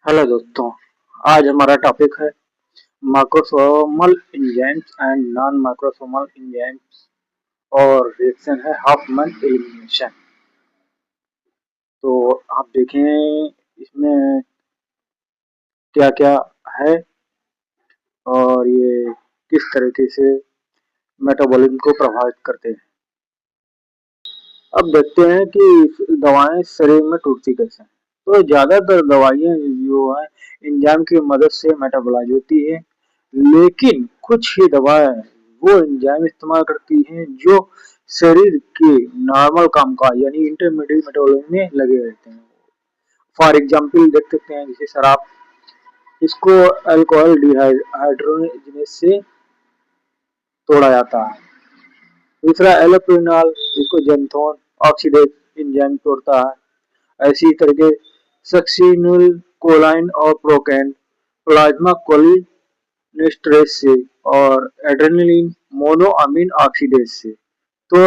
Hello दोस्तों। आज हमारा टॉपिक है microsomal enzymes and non microsomal enzymes और रिएक्शन है हाफमैन एलिमिनेशन। तो आप देखें इसमें क्या क्या है और ये किस तरीके से मेटाबॉलिज्म को प्रभावित करते हैं। अब देखते हैं कि दवाएं शरीर में टूटती कैसे हैं। तो ज्यादातर दवाइयां जो है एंजाइम की मदद से मेटाबोलाइज होती है, लेकिन कुछ ही दवाएं वो एंजाइम इस्तेमाल करती हैं जो शरीर के नॉर्मल कामकाज यानी इंटरमीडिएट मेटाबॉलिज्म में लगे रहते हैं। फॉर एग्जाम्पल देख सकते हैं जैसे शराब, इसको अल्कोहल डिहाइड्रोजिनेज से तोड़ा जाता है। दूसरा एलोप्रिनॉल, इसको जेंथोन ऑक्सीडेज एंजाइम तोड़ता है। ऐसी तरीके सक्सिनुल कोलाइन और प्रोकैन प्लाज्मा कोलिनेस्टरेज से और एड्रेनलिन मोनोअमीन ऑक्सीडेज से। तो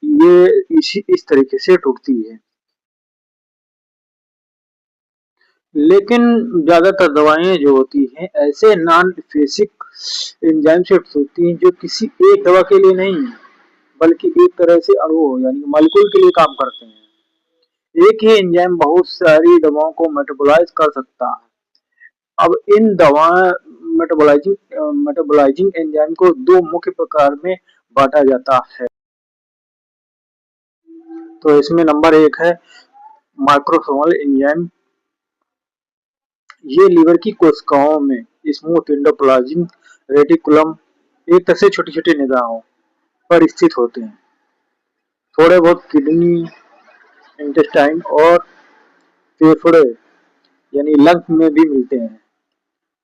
ये इस तरीके से टूटती है। लेकिन ज्यादातर दवाएं जो होती हैं ऐसे नॉन बेसिक एंजाइम से टूटती हैं जो किसी एक दवा के लिए नहीं है, बल्कि एक तरह से अणु यानी मॉलिक्यूल के लिए काम करते हैं। एक ही एंजाइम बहुत सारी दवाओं को मेटाबोलाइज कर सकता है। अब इन दवा मेटाबोलाइजिंग एंजाइम को दो मुख्य प्रकार में बांटा जाता है। तो इसमें नंबर एक है माइक्रोसोमल एंजाइम। ये लीवर की कोशिकाओं में स्मूथ एंडोप्लाज्मिक रेटिकुलम एक तरह से छोटी छोटी निगाहों पर स्थित होते हैं। थोड़े बहुत किडनी, इंटेस्टाइन और फेफड़े यानी लंग्स में भी मिलते हैं।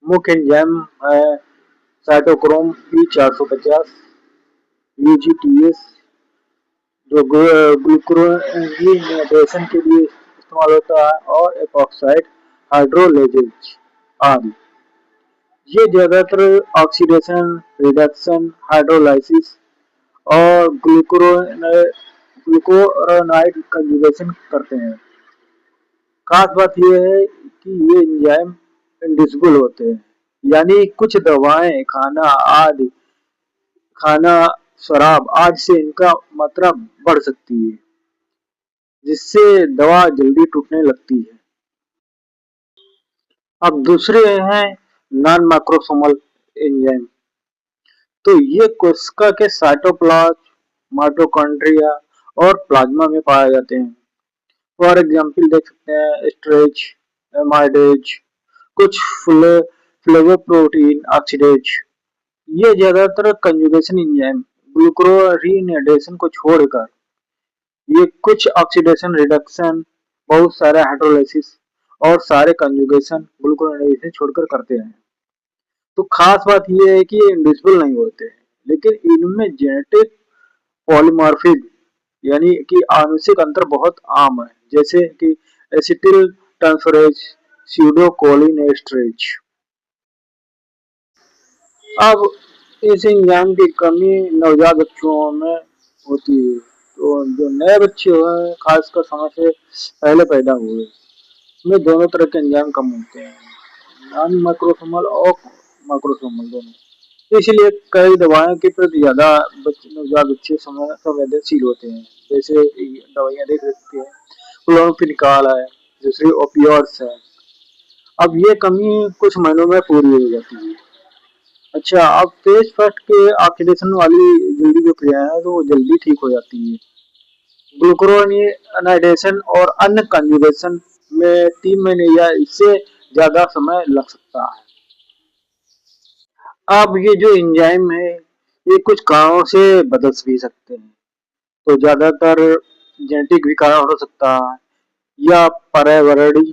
मुख्य एंजाइम है साइटोक्रोम P450, यूजीटीएस जो ग्लूकुरोनिडेशन के लिए इस्तेमाल होता है, और एपॉक्साइड हाइड्रोलेजेज आदि। ये ज्यादातर ऑक्सीडेशन, रिडक्शन, हाइड्रोलाइसिस और ग्लूकुरोनाइड कंजुगेशन करते हैं। खास बात यह है कि ये एंजाइम इंडिविजुअल होते हैं, यानी कुछ दवाएं खाना, शराब आदि से इनका मात्रा बढ़ सकती है, जिससे दवा जल्दी टूटने लगती है। अब दूसरे हैं नॉन माइक्रोसोमल एंजाइम। तो ये कोशिका के साइटोप्लाज्म, माइटोकॉन्ड्रिया और प्लाज्मा में पाए जाते हैं। फॉर एग्जाम्पल देख सकते हैं स्ट्रेच, एमाइडेज, कुछ फ्लेवोप्रोटीन ऑक्सीडेज। ये ज्यादातर कंजुगेशन एंजाइम ग्लूकुरोनिडेशन को छोड़कर ये कुछ ऑक्सीडेशन, रिडक्शन, बहुत सारे हाइड्रोलाइसिस और सारे कंजुगेशन ग्लूकुरोनाइडेशन छोड़कर करते हैं। तो खास बात यह है कि ये इंडिविजुअल नहीं होते हैं, लेकिन इनमें जेनेटिक पॉलीमॉर्फिज्म यानी कि आनुवंशिक अंतर बहुत आम है, जैसे कि एसिटिल ट्रांसफरेज, स्यूडोकोलिनेस्टरेज। अब इस एंजाइम की कमी नवजात बच्चों में होती है। तो जो नए बच्चे हैं खासकर समय से पहले पैदा हुए, इसमें दोनों तरह के एंजाइम कम होते हैं, नॉन माइक्रोसोमल और माइक्रोसोमल दोनों। इसलिए कई दवाओं के प्रति ज्यादा नवजात बच्चे संवेदनशील होते हैं। जैसे दवाइयाँ देख सकते हैं क्लोरोफिनिकॉल है, दूसरी ओपियोइड्स है। अब ये कमी कुछ महीनों में पूरी हो जाती है। अच्छा, अब फेज फर्स्ट के ऑक्सीडेशन वाली जल्दी जो क्रिया है तो वो जल्दी ठीक हो जाती है। ग्लूकुरोनाइडेशन और अन्य कंजुगेशन में 3 महीने या इससे ज्यादा समय लग सकता है। अब ये जो एंजाइम है ये कुछ कारणों से बदल भी सकते हैं। तो ज्यादातर जेनेटिक भी कारण हो सकता है या पर्यावरणीय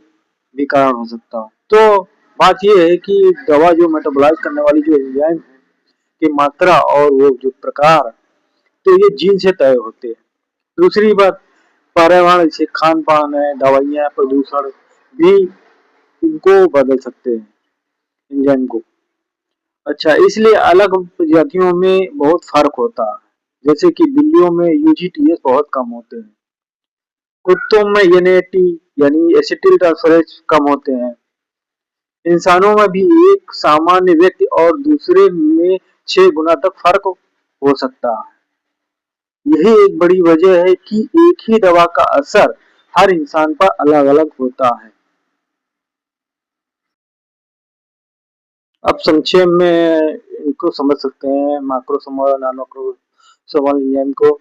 भी कारण हो सकता है। तो बात यह है कि दवा जो मेटाबोलाइज करने वाली जो एंजाइम है की मात्रा और वो जो प्रकार, तो ये जीन से तय होते हैं। दूसरी बात, पर्यावरण जैसे खान पान है, दवाइयाँ, प्रदूषण भी इनको बदल सकते हैं एंजाइम को। अच्छा, इसलिए अलग प्रजातियों में बहुत फर्क होता है। जैसे कि बिल्लियों में यूजीटीएस बहुत कम होते हैं, कुत्तों में एनएटी यानी एसिटिल ट्रांसफरेज कम होते हैं, इंसानों में भी एक सामान्य व्यक्ति और दूसरे में 6 गुना तक फर्क हो सकता है। यही एक बड़ी वजह है कि एक ही दवा का असर हर इंसान पर अलग-अलग होता है। अब संक्षेप में इनको समझ सकते हैं मैक्रोसोमल और नॉन-मैक्रोसोमल एंजाइम को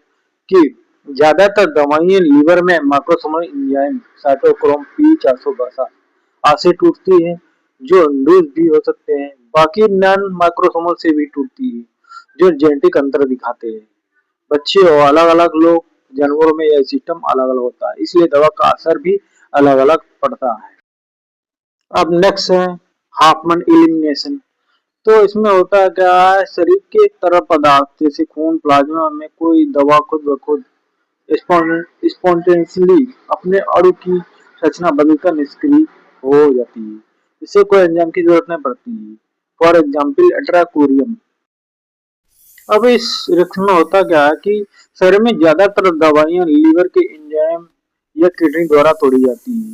कि ज्यादातर दवाइयां लीवर में मैक्रोसोमल एंजाइम साइटोक्रोम P452 से टूटती हैं, जो इंड्यूस भी हो सकते हैं। बाकी नॉन मैक्रोसोमल से भी टूटती है, जो जेनेटिक अंतर दिखाते हैं। बच्चे और अलग-अलग लोग, जानवरों में यह सिस्टम अलग-अलग होता है, इसलिए दवा का असर भी अलग-अलग पड़ता है। अब नेक्स्ट है हाफमैन एलिमिनेशन। तो इसमें होता क्या है, शरीर के तरल पदार्थ जैसे खून, प्लाज्मा में कोई दवा खुद ब खुद स्पॉन्टेनियसली अपने अणु की रचना बदलकर निष्क्रिय हो जाती है। इससे कोई एंजाइम की जरूरत नहीं पड़ती है। फॉर एग्जाम्पल एट्राकोरियम। अब इस रिएक्शन में होता क्या है कि शरीर में ज्यादातर दवाइयां लीवर के एंजाइम या किडनी द्वारा तोड़ी जाती है,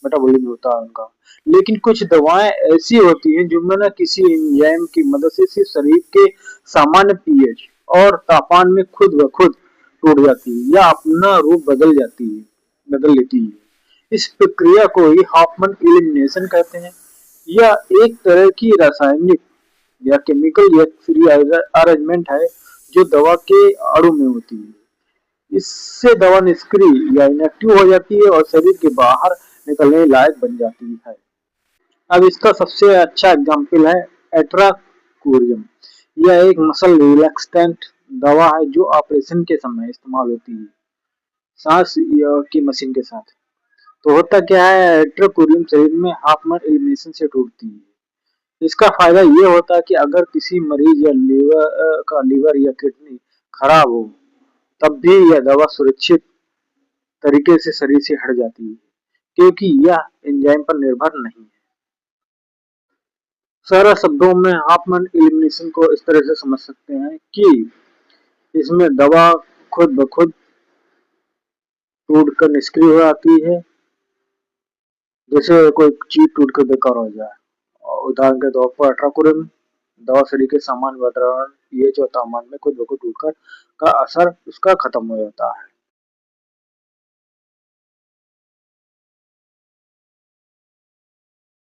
मेटाबॉलिज्म होता है उनका। लेकिन कुछ दवाएं ऐसी होती हैं जिनमें न किसी एंजाइम की मदद से सिर्फ शरीर के सामान्य पीएच और तापमान में खुद ब खुद टूट जाती है या अपना रूप बदल लेती है। इस प्रक्रिया को ही हाफमैन एलिमिनेशन कहते हैं। यह एक तरह की रासायनिक या केमिकल या फ्री अरेंजमेंट है जो दवा के अणु में होती है। इससे दवा निष्क्रिय या इनएक्टिव हो जाती है और शरीर के बाहर निकलने लायक बन जाती है। अब इसका सबसे अच्छा एग्जाम्पल है एट्राकोरियम। यह एक मसल रिलैक्सेंट दवा है जो ऑपरेशन के समय इस्तेमाल होती है, सांस की मशीन के साथ। तो होता क्या है, एट्राकोरियम शरीर में हाफमैन एलिमिनेशन से टूटती है। इसका फायदा ये होता है कि अगर किसी मरीज या लीवर या किडनी खराब हो, तब भी यह दवा सुरक्षित तरीके से शरीर से हट जाती है, क्योंकि यह एंजाइम पर निर्भर नहीं है। सरल शब्दों में हाफमैन एलिमिनेशन को इस तरह से समझ सकते हैं कि इसमें दवा खुद ब खुद टूट कर निष्क्रिय हो जाती है, जैसे कोई चीज टूट कर बेकार हो जाए। और उदाहरण के तौर पर एट्राकोरियम दवा शरीर के सामान्य वातावरण, पीएच और तापमान में खुद ब खुद टूटकर का असर उसका खत्म हो जाता है।